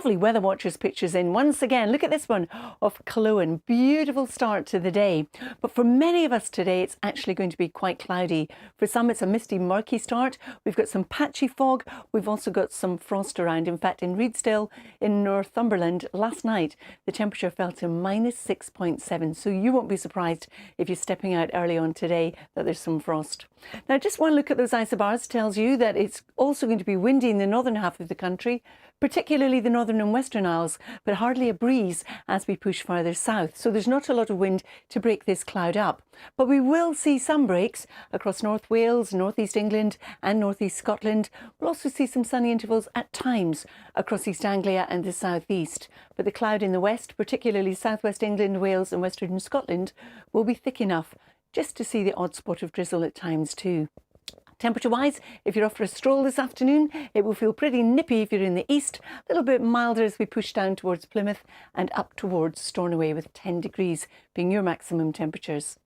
lovely Weather Watchers pictures in once again. Look at this one of Culloden. Beautiful start to the day. But for many of us today, it's actually going to be quite cloudy. For some, it's a misty, murky start. We've got some patchy fog. We've also got some frost around. In fact, in Redesdale in Northumberland last night, the temperature fell to -6.7. So you won't be surprised if you're stepping out early on today that there's some frost. Now, just one look at those isobars tells you that it's also going to be windy in the northern half of the country, particularly the northern and western Isles, but hardly a breeze as we push further south. So there's not a lot of wind to break this cloud up. But we will see some breaks across North Wales, North East England and North East Scotland. We'll also see some sunny intervals at times across East Anglia and the south east. But the cloud in the west, particularly southwest England, Wales and western Scotland, will be thick enough just to see the odd spot of drizzle at times too. Temperature-wise, if you're off for a stroll this afternoon, it will feel pretty nippy if you're in the east, a little bit milder as we push down towards Plymouth and up towards Stornoway with 10 degrees being your maximum temperatures.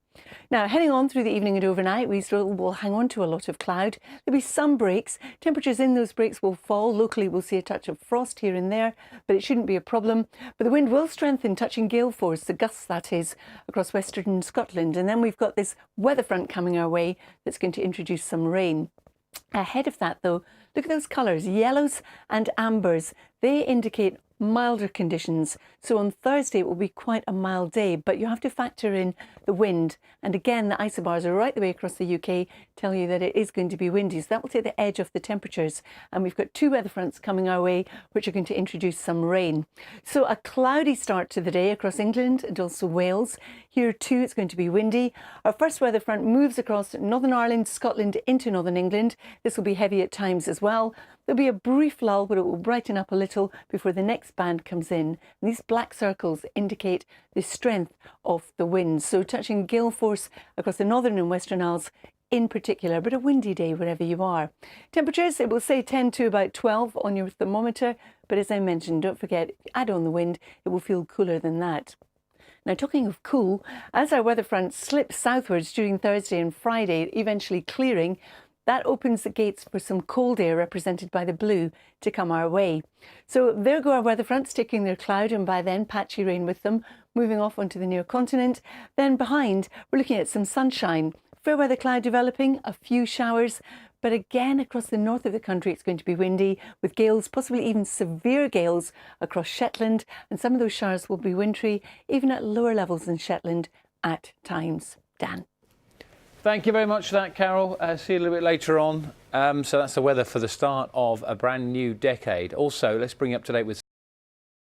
Now, heading on through the evening and overnight, we still will hang on to a lot of cloud. There'll be some breaks. Temperatures in those breaks will fall. Locally, we'll see a touch of frost here and there, but it shouldn't be a problem. But the wind will strengthen, touching gale force, the gusts that is, across western Scotland. And then we've got this weather front coming our way that's going to introduce some rain. Ahead of that, though, look at those colours, yellows and ambers. They indicate milder conditions. So on Thursday, it will be quite a mild day, but you have to factor in the wind. And again, the isobars are right the way across the UK, tell you that it is going to be windy. So that will take the edge off the temperatures. And we've got two weather fronts coming our way, which are going to introduce some rain. So a cloudy start to the day across England and also Wales. Here too, it's going to be windy. Our first weather front moves across Northern Ireland, Scotland into Northern England. This will be heavy at times as well. There'll be a brief lull, but it will brighten up a little before the next band comes in. And these black circles indicate the strength of the winds. So touching gale force across the northern and western Isles in particular, but a windy day wherever you are. Temperatures, it will say 10 to about 12 on your thermometer. But as I mentioned, don't forget, add on the wind, it will feel cooler than that. Now, talking of cool, as our weather front slips southwards during Thursday and Friday, eventually clearing, that opens the gates for some cold air represented by the blue to come our way. So there go our weather fronts taking their cloud and by then patchy rain with them, moving off onto the near continent. Then behind, we're looking at some sunshine. Fair weather cloud developing, a few showers, but again across the north of the country it's going to be windy with gales, possibly even severe gales across Shetland, and some of those showers will be wintry, even at lower levels in Shetland at times. Dan. Thank you very much for that, Carol. See you a little bit later on. So that's the weather for the start of a brand new decade. Also, let's bring you up to date with